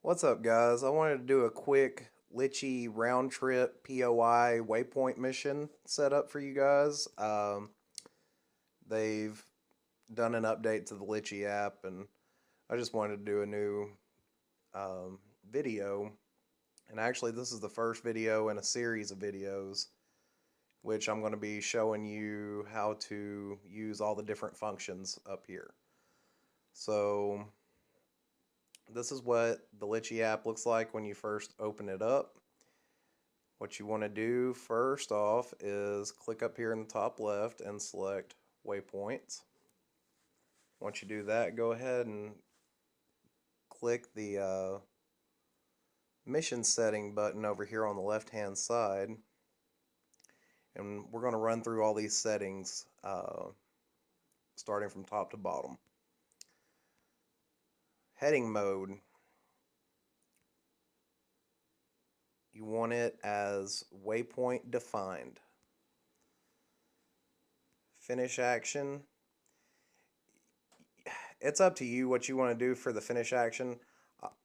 What's up, guys? I wanted to do a quick Litchi Roundtrip POI Waypoint mission setup for you guys. They've done an update to the Litchi app, and I just wanted to do a new video. And actually, this is the first video in a series of videos, which I'm going to be showing you how to use all the different functions up here. So this is what the Litchi app looks like when you first open it up. What you want to do first off is click up here in the top left and select Waypoints. Once you do that, go ahead and click the mission setting button over here on the left hand side, and we're going to run through all these settings starting from top to bottom. Heading mode, you want it as waypoint defined. Finish action, it's up to you what you want to do for the finish action.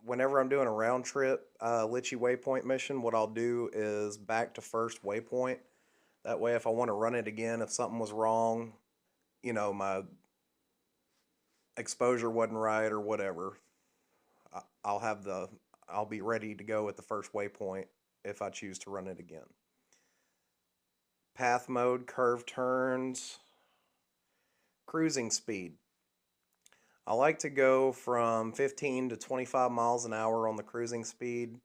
Whenever I'm doing a round trip Litchi waypoint mission, what I'll do is back to first waypoint. That way, if I want to run it again, if something was wrong, my exposure wasn't right or whatever, I'll be ready to go at the first waypoint if I choose to run it again. Path mode, curve turns, cruising speed. I like to go from 15 to 25 miles an hour on the cruising speed.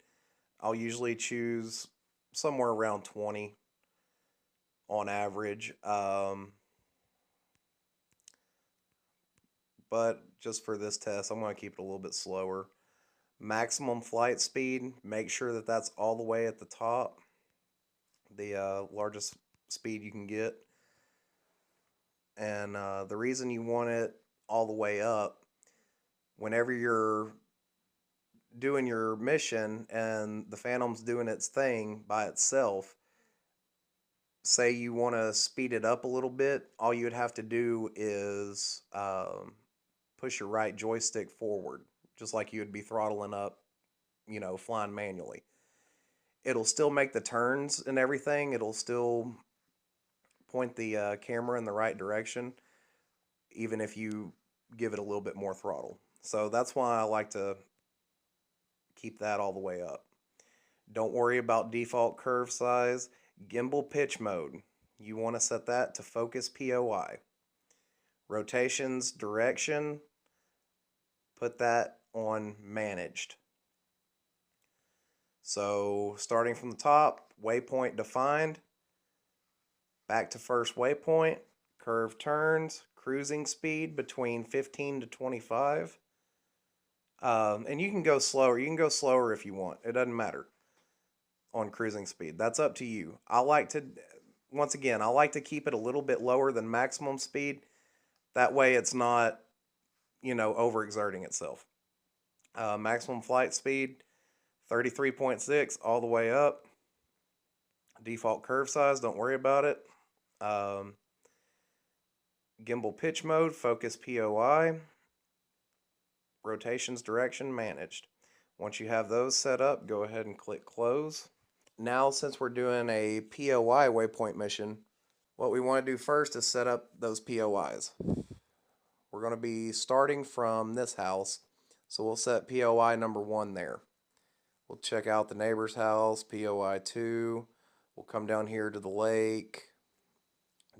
I'll usually choose somewhere around 20 on average. But just for this test, I'm going to keep it a little bit slower. Maximum flight speed, make sure that that's all the way at the top, the largest speed you can get. And the reason you want it all the way up, whenever you're doing your mission and the Phantom's doing its thing by itself, say you want to speed it up a little bit, all you would have to do is push your right joystick forward, just like you would be throttling up, flying manually. It'll still make the turns and everything. It'll still point the camera in the right direction, even if you give it a little bit more throttle. So that's why I like to keep that all the way up. Don't worry about default curve size. Gimbal pitch mode, you want to set that to focus POI. Rotations, direction, put that on managed. So starting from the top, waypoint defined, back to first waypoint, curve turns, cruising speed between 15 to 25. And you can go slower. You can go slower if you want. It doesn't matter on cruising speed. That's up to you. I like to keep it a little bit lower than maximum speed. That way it's not, overexerting itself. Maximum flight speed, 33.6 all the way up. Default curve size, don't worry about it. Gimbal pitch mode, focus POI. Rotations, direction, managed. Once you have those set up, go ahead and click close. Now, since we're doing a POI waypoint mission, what we want to do first is set up those POIs. We're going to be starting from this house, so we'll set POI number 1 there. We'll check out the neighbor's house, POI 2. We'll come down here to the lake,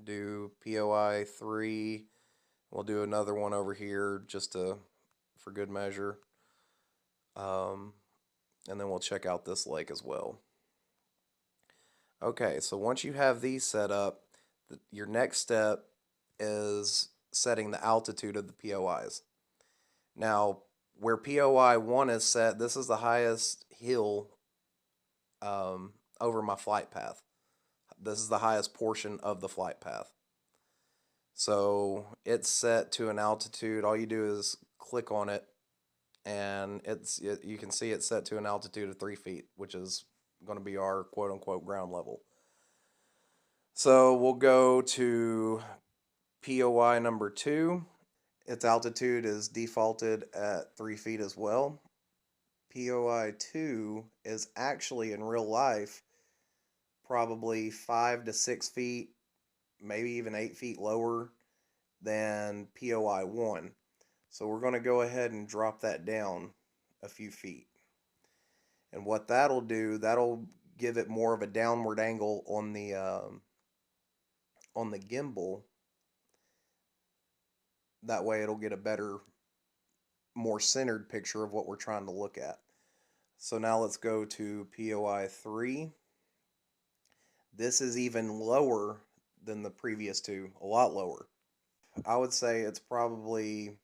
do POI 3. We'll do another one over here just for good measure. And then we'll check out this lake as well. Okay, so once you have these set up, your next step is setting the altitude of the POIs. Now, where POI 1 is set, this is the highest hill over my flight path. This is the highest portion of the flight path. So it's set to an altitude. All you do is click on it, and you can see it's set to an altitude of 3 feet, which is going to be our quote-unquote ground level. So we'll go to POI number 2. Its altitude is defaulted at 3 feet as well. POI 2 is actually in real life probably 5 to 6 feet, maybe even 8 feet lower than POI 1. So we're going to go ahead and drop that down a few feet. And what that'll do, that'll give it more of a downward angle on the gimbal. That way it'll get a better, more centered picture of what we're trying to look at. So now let's go to POI 3. This is even lower than the previous two, a lot lower. I would say it's probably,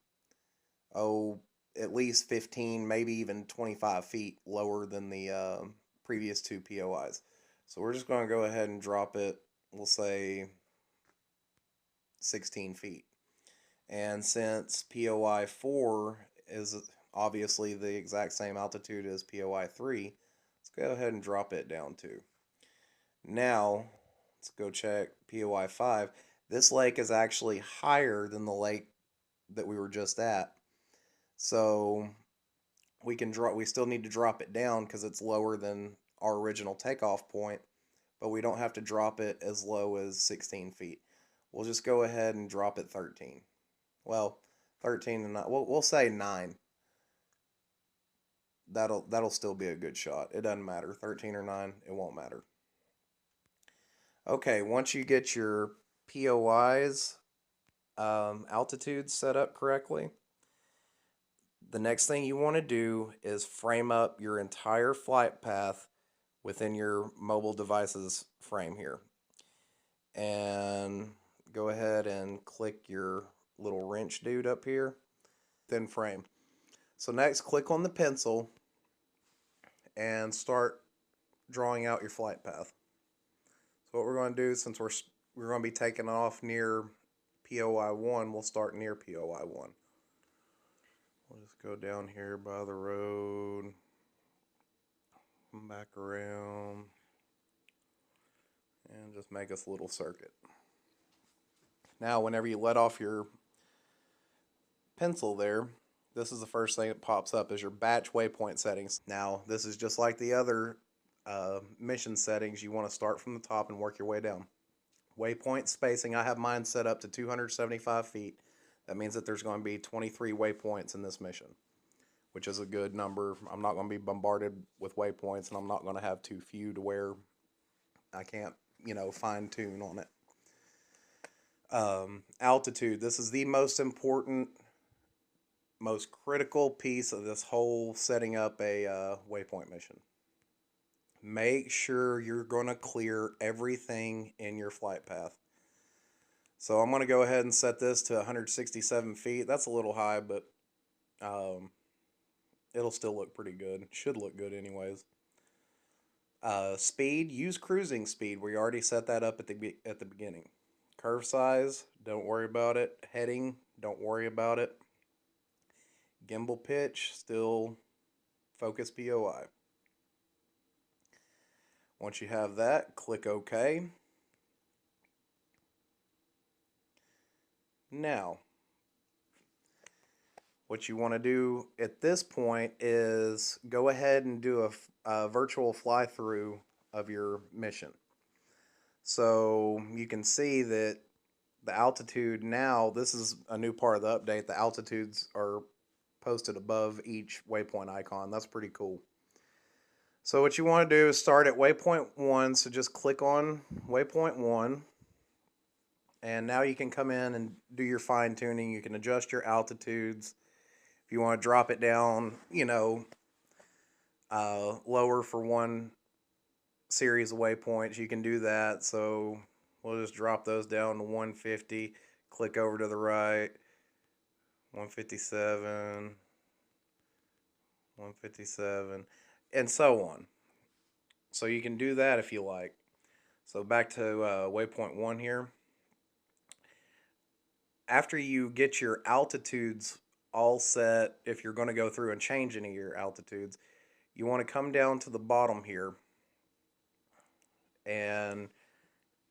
at least 15, maybe even 25 feet lower than the previous two POIs. So we're just going to go ahead and drop it, we'll say 16 feet. And since POI 4 is obviously the exact same altitude as POI 3, let's go ahead and drop it down too. Now, let's go check POI 5. This lake is actually higher than the lake that we were just at. So we still need to drop it down because it's lower than our original takeoff point, but we don't have to drop it as low as 16 feet. We'll just go ahead and drop it 13. Well, 13 and 9. We'll say 9. That'll still be a good shot. It doesn't matter. 13 or 9, it won't matter. Okay, once you get your POI's altitudes set up correctly, the next thing you want to do is frame up your entire flight path within your mobile device's frame here. And go ahead and click your little wrench dude up here, then frame. So next, click on the pencil and start drawing out your flight path. So what we're going to do, since we're going to be taking off near POI 1, we'll start near POI 1. We'll just go down here by the road, come back around, and just make us a little circuit. Now, whenever you let off your pencil there, this is the first thing that pops up is your batch waypoint settings. Now, this is just like the other mission settings. You want to start from the top and work your way down. Waypoint spacing, I have mine set up to 275 feet. That means that there's going to be 23 waypoints in this mission, which is a good number. I'm not going to be bombarded with waypoints, and I'm not going to have too few to where I can't, fine tune on it. Altitude, this is the most important, most critical piece of this whole setting up a waypoint mission. Make sure you're going to clear everything in your flight path. So I'm going to go ahead and set this to 167 feet. That's a little high, but it'll still look pretty good. Should look good anyways. Speed, use cruising speed. We already set that up at the beginning. Curve size, don't worry about it. Heading, don't worry about it. Gimbal pitch, still focus POI. Once you have that, click OK. Now, what you want to do at this point is go ahead and do a virtual fly-through of your mission. So you can see that the altitude now, this is a new part of the update, the altitudes are posted above each waypoint icon. That's pretty cool. So what you want to do is start at waypoint 1, so just click on waypoint 1. And now you can come in and do your fine tuning. You can adjust your altitudes. If you want to drop it down, lower for one series of waypoints, you can do that. So we'll just drop those down to 150. Click over to the right. 157. 157. And so on. So you can do that if you like. So back to waypoint 1 here. After you get your altitudes all set, if you're going to go through and change any of your altitudes, you want to come down to the bottom here and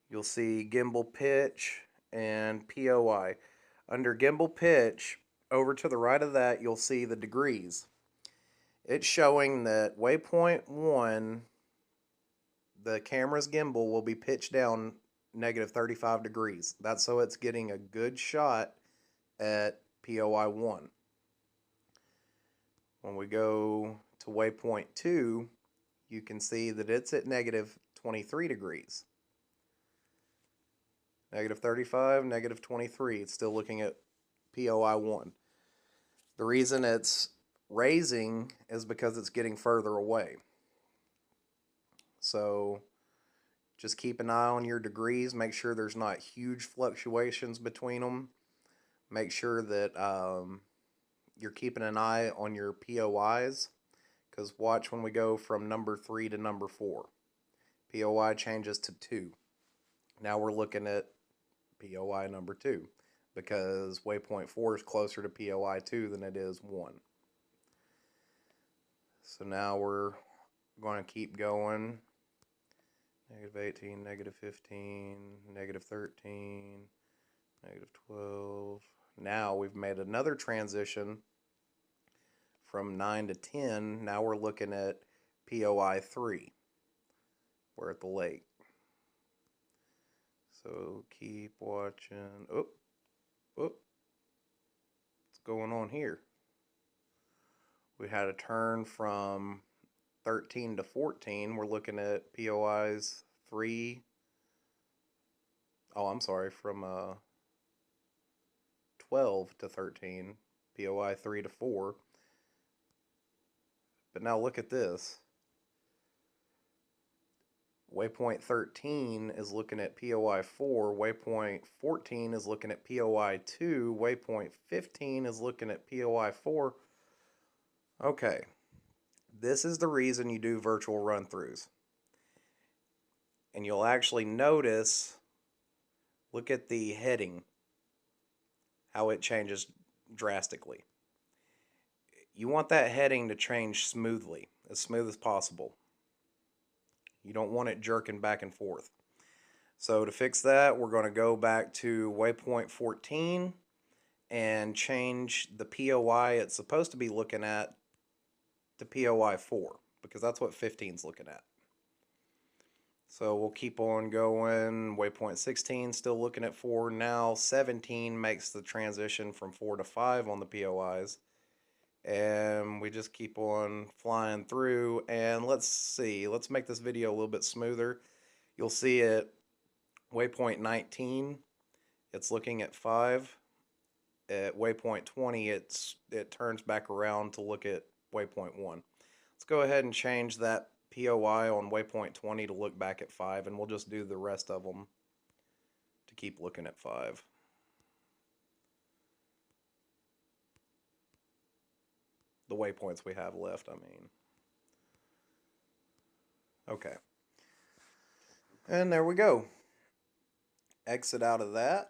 you'll see gimbal pitch and POI. Under gimbal pitch, over to the right of that, you'll see the degrees. It's showing that waypoint 1, the camera's gimbal will be pitched down negative 35 degrees. That's so it's getting a good shot at POI 1. When we go to waypoint 2, you can see that it's at negative 23 degrees. Negative 35, negative 23. It's still looking at POI 1. The reason it's raising is because it's getting further away. So just keep an eye on your degrees. Make sure there's not huge fluctuations between them. Make sure that you're keeping an eye on your POIs, because watch when we go from number 3 to number 4. POI changes to 2. Now we're looking at POI number 2, because waypoint 4 is closer to POI 2 than it is 1. So now we're going to keep going. Negative 18, negative 15, negative 13, negative 12. Now we've made another transition from 9 to 10. Now we're looking at POI 3. We're at the lake. So keep watching. Oh, what's going on here? We had a turn from 13 to 14. We're looking at POIs 3. Oh, I'm sorry, from 12 to 13. POI 3 to 4. But now look at this. Waypoint 13 is looking at POI 4. Waypoint 14 is looking at POI 2. Waypoint 15 is looking at POI 4. Okay. This is the reason you do virtual run-throughs. And you'll actually notice, look at the heading, how it changes drastically. You want that heading to change smoothly, as smooth as possible. You don't want it jerking back and forth. So to fix that, we're going to go back to waypoint 14 and change the POI it's supposed to be looking at to POI 4, because that's what 15 is looking at. So we'll keep on going. Waypoint 16 still looking at 4. Now 17 makes the transition from 4 to 5 on the POIs. And we just keep on flying through. And let's see, let's make this video a little bit smoother. You'll see at waypoint 19, it's looking at 5. At waypoint 20, it turns back around to look at waypoint 1. Let's go ahead and change that POI on waypoint 20 to look back at 5, and we'll just do the rest of them to keep looking at 5. The waypoints we have left, I mean. Okay. And there we go. Exit out of that.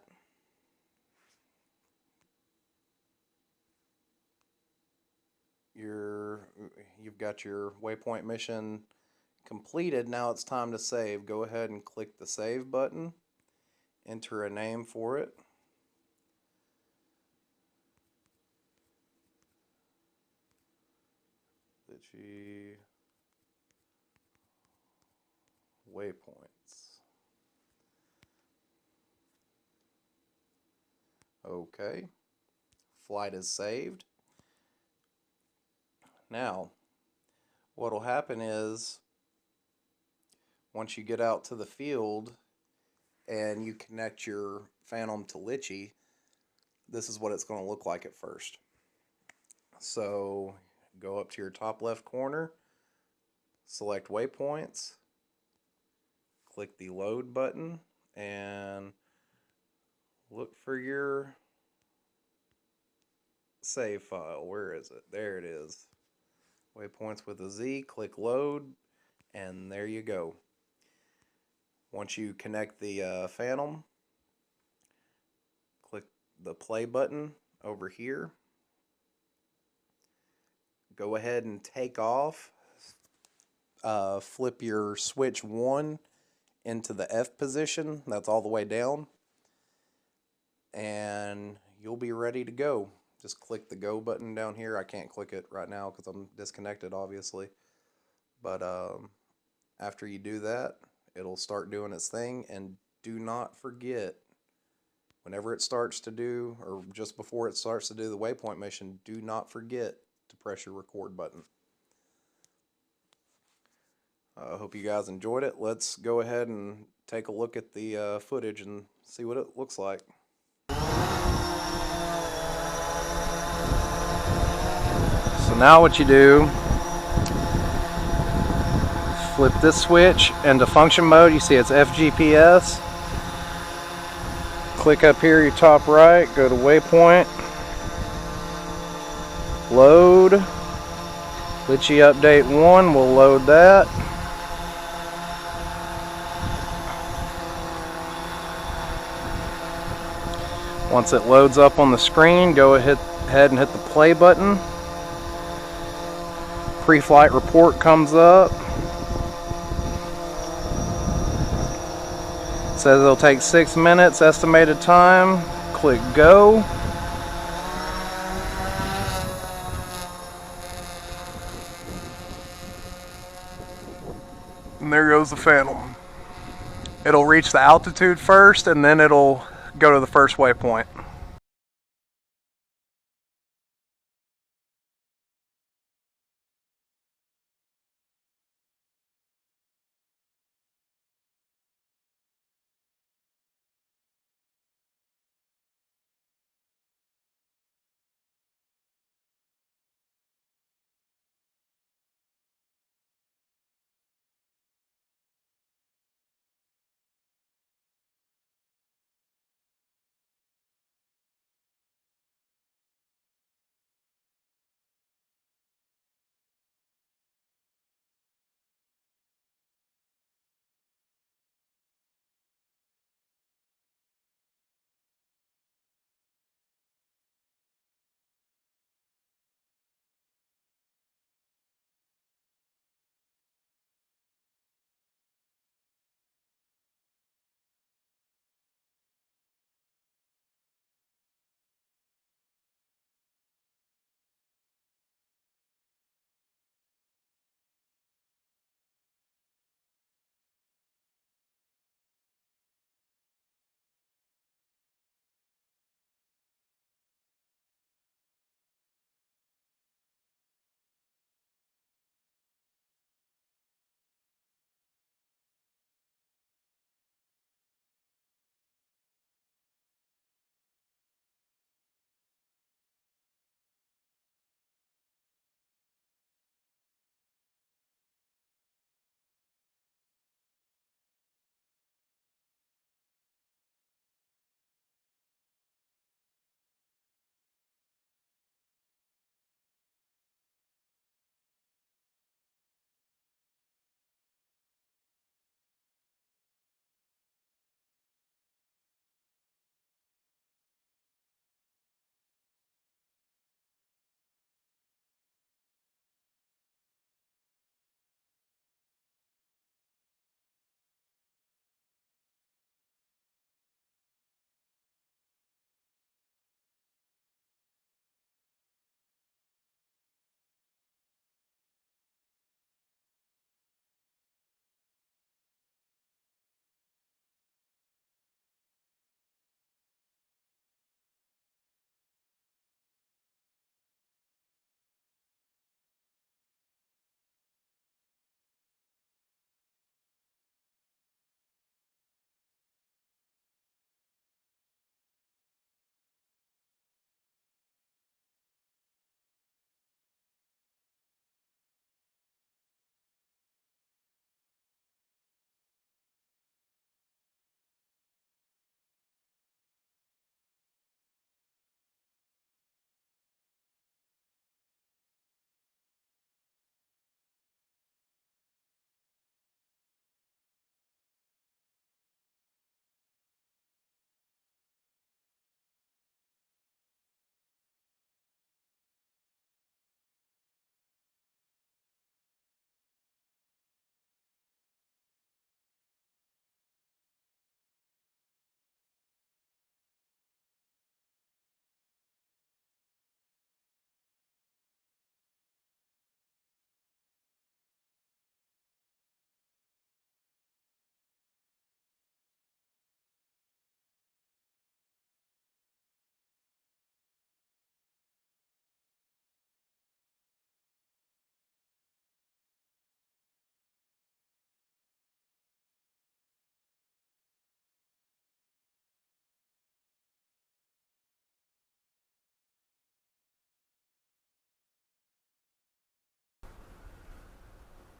You've got your waypoint mission completed. Now it's time to save. Go ahead and click the save button. Enter a name for it. Litchi Waypoints. Okay. Flight is saved. Now, what will happen is, once you get out to the field and you connect your Phantom to Litchi, this is what it's going to look like at first. So, go up to your top left corner, select Waypoints, click the load button, and look for your save file. Where is it? There it is. Waypoints with a Z, click load, and there you go. Once you connect the Phantom, click the play button over here. Go ahead and take off. Flip your switch 1 into the F position. That's all the way down. And you'll be ready to go. just click the go button down here. I can't click it right now because I'm disconnected, obviously. But after you do that, it'll start doing its thing. And do not forget, whenever it starts to do, or just before it starts to do the waypoint mission, do not forget to press your record button. I hope you guys enjoyed it. Let's go ahead and take a look at the footage and see what it looks like. So now what you do, flip this switch into function mode. You see it's FGPS. Click up here, your top right, go to Waypoint, load, Litchi Update 1, we'll load that. Once it loads up on the screen, go ahead and hit the play button. Pre-flight report comes up. It says it'll take 6 minutes, estimated time. Click go. And there goes the Phantom. It'll reach the altitude first, and then it'll go to the first waypoint.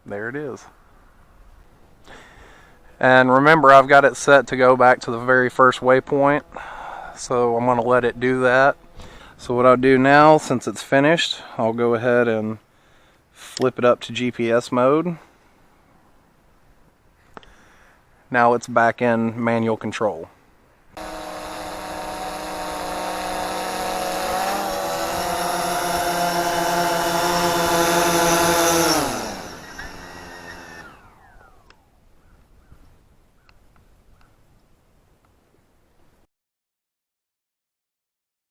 there it is. And remember, I've got it set to go back to the very first waypoint, so I'm going to let it do that. So what I'll do now, since it's finished, I'll go ahead and flip it up to GPS mode. Now it's back in manual control.